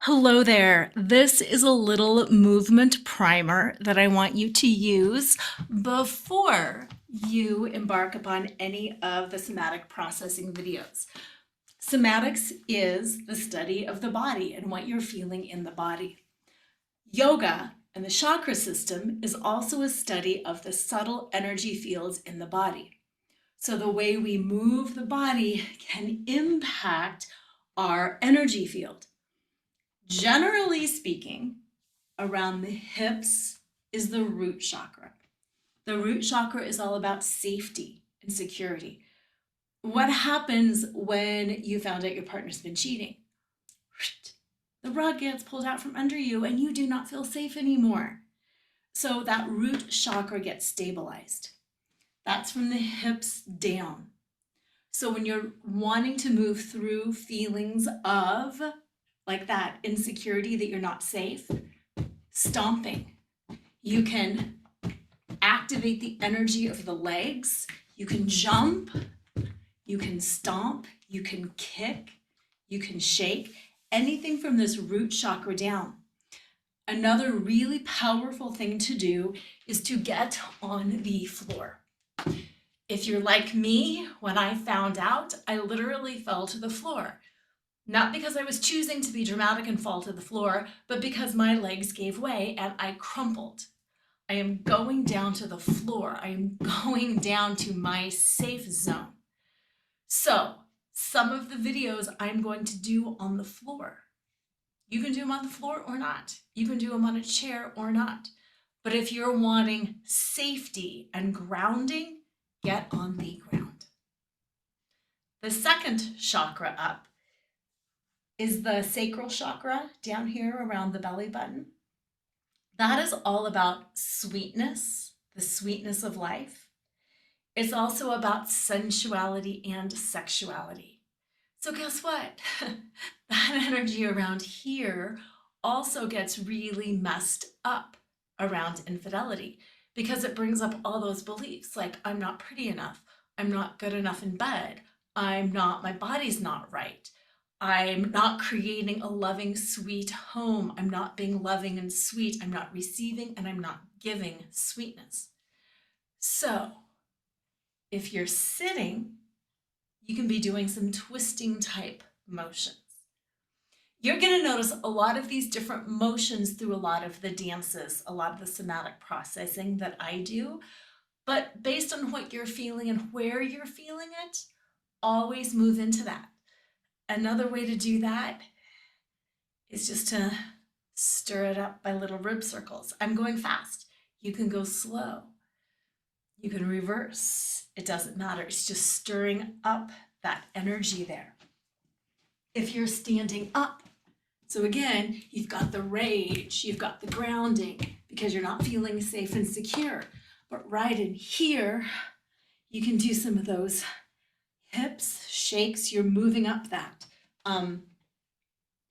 Hello there. This is a little movement primer that I want you to use before you embark upon any of the somatic processing videos. Somatics is the study of the body and what you're feeling in the body. Yoga and the chakra system is also a study of the subtle energy fields in the body. So the way we move the body can impact our energy field. Generally speaking, around the hips is the root chakra. The root chakra is all about safety and security. What happens when you found out your partner's been cheating? The rug gets pulled out from under you and you do not feel safe anymore. So that root chakra gets stabilized. That's from the hips down. So when you're wanting to move through feelings of like that insecurity that you're not safe, stomping. You can activate the energy of the legs. You can jump, you can stomp, you can kick, you can shake, anything from this root chakra down. Another really powerful thing to do is to get on the floor. If you're like me, when I found out, I literally fell to the floor. Not because I was choosing to be dramatic and fall to the floor, but because my legs gave way and I crumpled. I am going down to the floor. I am going down to my safe zone. So some of the videos I'm going to do on the floor. You can do them on the floor or not. You can do them on a chair or not. But if you're wanting safety and grounding, get on the ground. The second chakra up is the sacral chakra down here around the belly button. That is all about sweetness, the sweetness of life. It's also about sensuality and sexuality. So guess what? That energy around here also gets really messed up around infidelity because it brings up all those beliefs like I'm not pretty enough, I'm not good enough in bed, my body's not right. I'm not creating a loving, sweet home. I'm not being loving and sweet. I'm not receiving and I'm not giving sweetness. So if you're sitting, you can be doing some twisting type motions. You're going to notice a lot of these different motions through a lot of the dances, a lot of the somatic processing that I do. But based on what you're feeling and where you're feeling it, always move into that. Another way to do that is just to stir it up by little rib circles. I'm going fast. You can go slow. You can reverse. It doesn't matter. It's just stirring up that energy there. If you're standing up, so again, you've got the rage, you've got the grounding because you're not feeling safe and secure. But right in here, you can do some of those hips, shakes, you're moving up that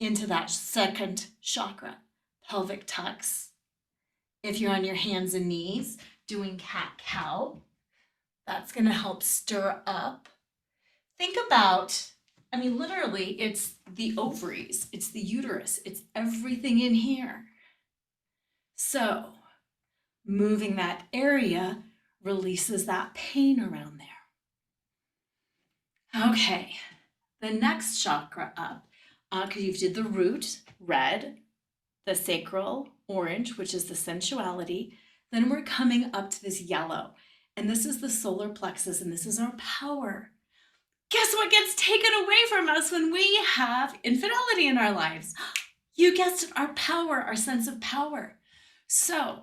into that second chakra, pelvic tucks. If you're on your hands and knees doing cat-cow, that's going to help stir up. Think about, literally it's the ovaries, it's the uterus, it's everything in here. So moving that area releases that pain around there. Okay, the next chakra up, because you did the root, red, the sacral, orange, which is the sensuality. Then we're coming up to this yellow, and this is the solar plexus, and this is our power. Guess what gets taken away from us when we have infidelity in our lives? You guessed it, our power, our sense of power. So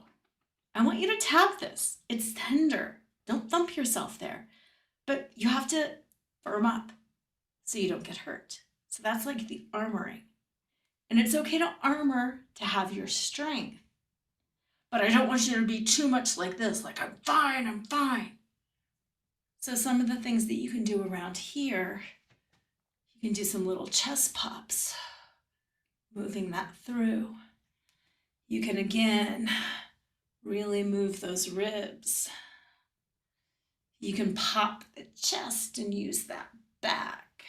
I want you to tap this. It's tender. Don't thump yourself there, but you have to firm up so you don't get hurt. So that's like the armoring. And it's okay to armor to have your strength. But I don't want you to be too much like this, like I'm fine, I'm fine. So some of the things that you can do around here, you can do some little chest pops, moving that through. You can again really move those ribs. You can pop the chest and use that back.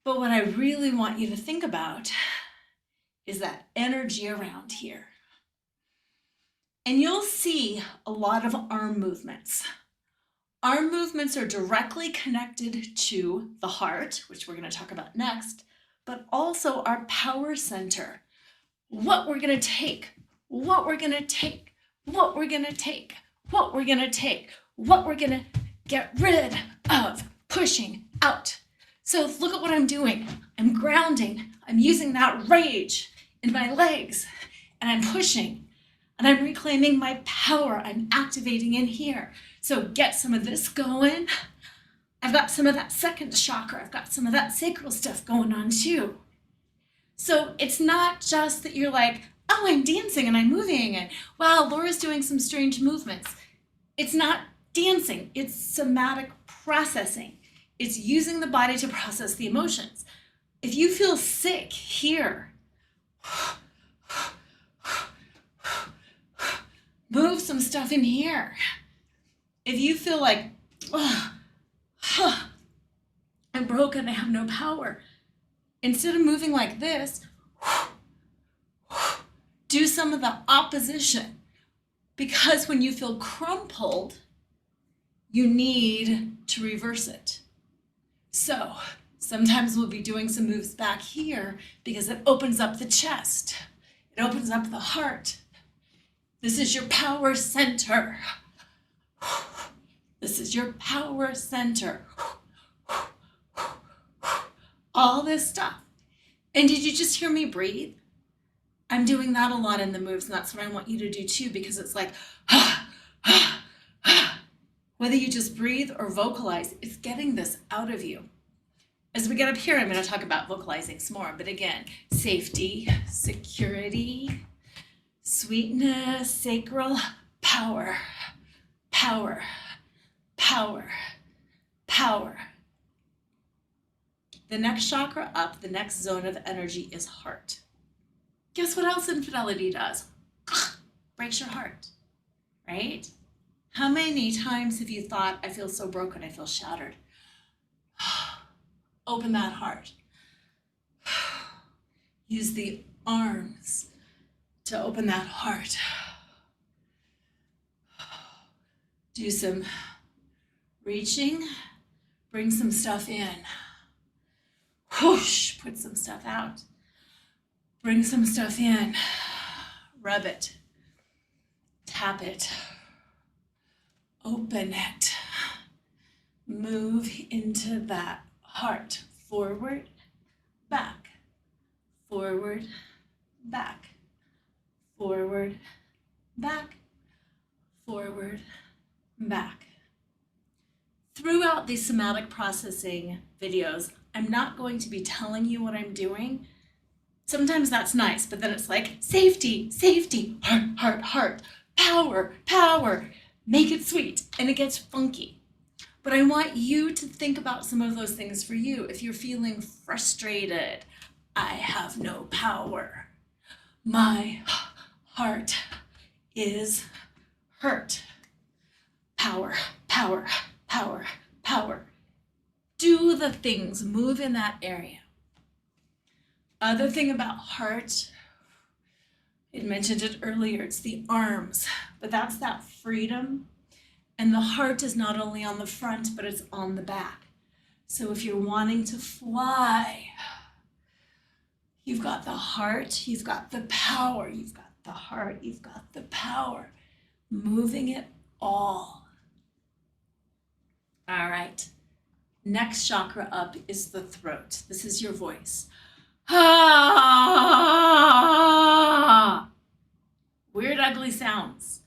But what I really want you to think about is that energy around here. And you'll see a lot of arm movements. Arm movements are directly connected to the heart, which we're going to talk about next, but also our power center. What we're going to take, what we're going to take, what we're going to take, what we're going to take, what we're going to get rid of, pushing out. So look at what I'm doing. I'm grounding. I'm using that rage in my legs, and I'm pushing, and I'm reclaiming my power. I'm activating in here. So get some of this going. I've got some of that second chakra. I've got some of that sacral stuff going on too. So it's not just that you're like, oh, I'm dancing and I'm moving, and wow, Laura's doing some strange movements. It's not dancing, it's somatic processing. It's using the body to process the emotions. If you feel sick here, move some stuff in here. If you feel like, I'm broken, I have no power, instead of moving like this, do some of the opposition. Because when you feel crumpled, you need to reverse it. So sometimes we'll be doing some moves back here because it opens up the chest. It opens up the heart. This is your power center. This is your power center. All this stuff. And did you just hear me breathe? I'm doing that a lot in the moves, and that's what I want you to do too, because it's like, whether you just breathe or vocalize, it's getting this out of you. As we get up here, I'm going to talk about vocalizing some more, but again, safety, security, sweetness, sacral, power, power, power, power. The next chakra up, the next zone of energy is heart. Guess what else infidelity does? Breaks your heart, right? How many times have you thought, I feel so broken, I feel shattered? Open that heart. Use the arms to open that heart. Do some reaching, bring some stuff in. Whoosh, put some stuff out. Bring some stuff in, rub it, tap it, open it, move into that heart, forward, back, forward, back, forward, back, forward, back. Throughout these somatic processing videos, I'm not going to be telling you what I'm doing. Sometimes that's nice, but then it's like safety, safety, heart, heart, heart, power, power, make it sweet, and it gets funky. But I want you to think about some of those things for you. If you're feeling frustrated, I have no power. My heart is hurt. Power, power, power, power. Do the things, move in that area. Other thing about heart, I mentioned it earlier, it's the arms, but that's that freedom. And the heart is not only on the front, but it's on the back. So if you're wanting to fly, you've got the heart, you've got the power, you've got the heart, you've got the power, moving it all. All right, next chakra up is the throat. This is your voice. Ah! Weird, ugly sounds.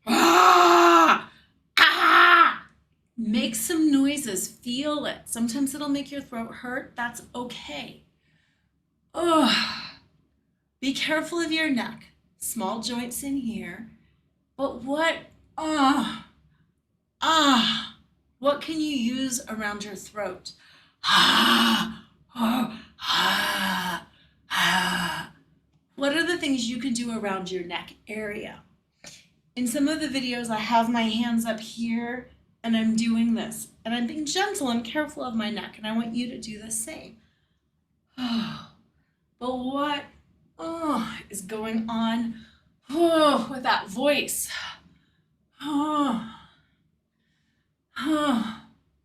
Ah! Ah! Make some noises, feel it. Sometimes it'll make your throat hurt. That's okay. Oh, be careful of your neck. Small joints in here. But what can you use around your throat? What are the things you can do around your neck area? In some of the videos, I have my hands up here and I'm doing this, and I'm being gentle and careful of my neck, and I want you to do the same. But what is going on with that voice?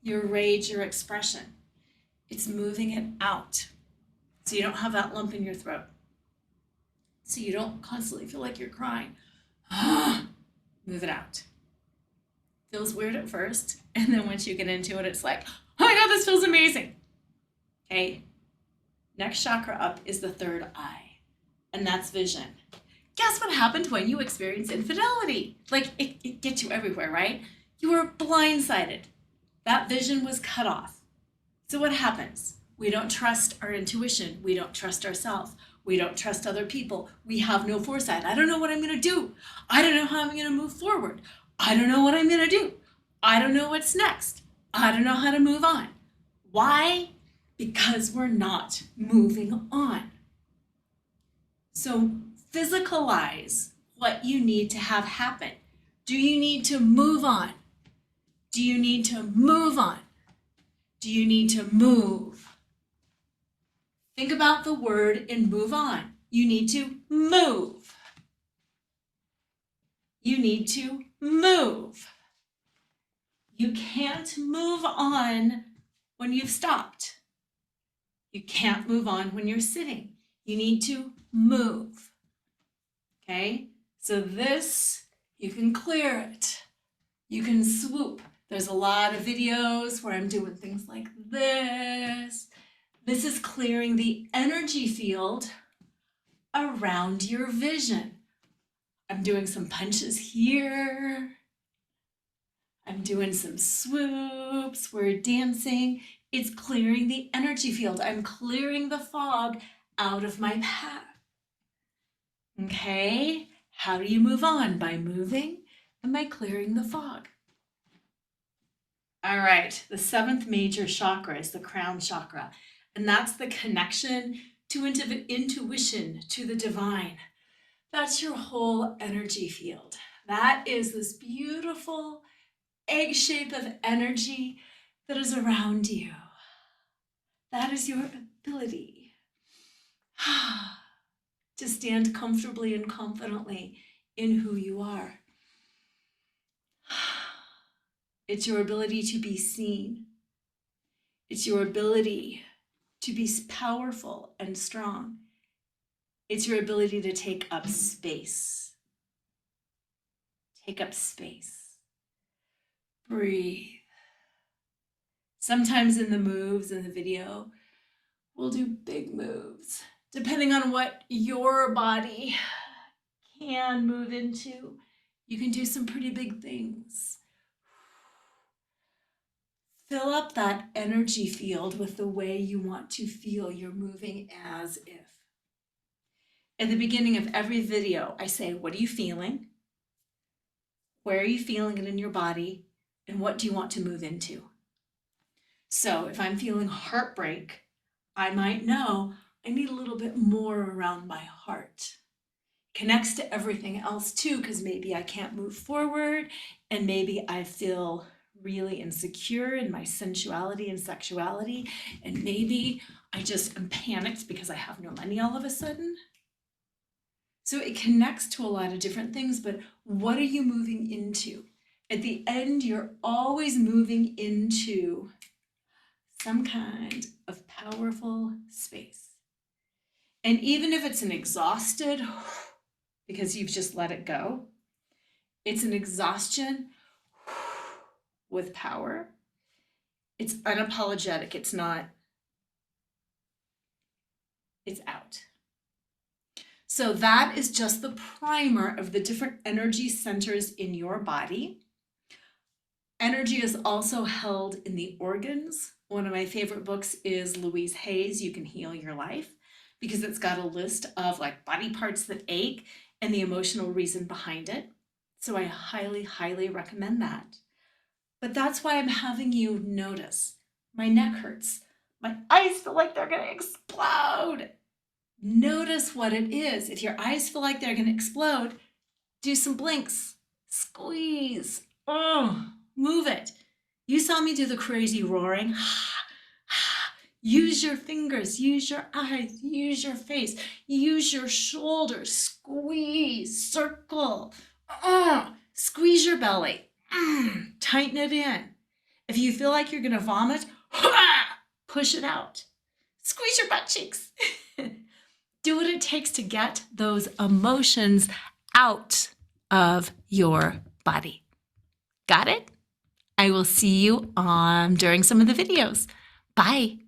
Your rage, your expression. It's moving it out. So you don't have that lump in your throat. So you don't constantly feel like you're crying. Move it out. Feels weird at first. And then once you get into it, it's like, oh my God, this feels amazing. Okay. Next chakra up is the third eye. And that's vision. Guess what happened when you experience infidelity? Like it gets you everywhere, right? You were blindsided. That vision was cut off. So what happens? We don't trust our intuition. We don't trust ourselves. We don't trust other people. We have no foresight. I don't know what I'm going to do. I don't know how I'm going to move forward. I don't know what I'm going to do. I don't know what's next. I don't know how to move on. Why? Because we're not moving on. So physicalize what you need to have happen. Do you need to move on? Do you need to move on? Do you need to move? Think about the word and move on. You need to move. You need to move. You can't move on when you've stopped. You can't move on when you're sitting. You need to move. Okay? So this, you can clear it. You can swoop. There's a lot of videos where I'm doing things like this. This is clearing the energy field around your vision. I'm doing some punches here. I'm doing some swoops. We're dancing. It's clearing the energy field. I'm clearing the fog out of my path. Okay? How do you move on? By moving and by clearing the fog. All right, the seventh major chakra is the crown chakra, and that's the connection to intuition, to the divine. That's your whole energy field. That is this beautiful egg shape of energy that is around you. That is your ability to stand comfortably and confidently in who you are. It's your ability to be seen. It's your ability to be powerful and strong. It's your ability to take up space. Take up space. Breathe. Sometimes in the moves in the video, we'll do big moves, depending on what your body can move into. You can do some pretty big things. Fill up that energy field with the way you want to feel. You're moving as if. At the beginning of every video, I say, what are you feeling? Where are you feeling it in your body? And what do you want to move into? So if I'm feeling heartbreak, I might know I need a little bit more around my heart. Connects to everything else too, because maybe I can't move forward and maybe I feel really insecure in my sensuality and sexuality, and maybe I just am panicked because I have no money all of a sudden. So it connects to a lot of different things, but what are you moving into? At the end, you're always moving into some kind of powerful space. And even if it's an exhausted, because you've just let it go, it's an exhaustion with power. It's unapologetic. It's not, it's out. So that is just the primer of the different energy centers in your body. Energy is also held in the organs. One of my favorite books is Louise Hay's You Can Heal Your Life, because it's got a list of like body parts that ache and the emotional reason behind it. So I highly, highly recommend that. But that's why I'm having you notice. My neck hurts. My eyes feel like they're gonna explode. Notice what it is. If your eyes feel like they're gonna explode, do some blinks, squeeze, move it. You saw me do the crazy roaring. Use your fingers, use your eyes, use your face, use your shoulders, squeeze, circle, squeeze your belly, tighten it in. If you feel like you're gonna vomit, push it out. Squeeze your butt cheeks. Do what it takes to get those emotions out of your body. Got it? I will see you during some of the videos. Bye.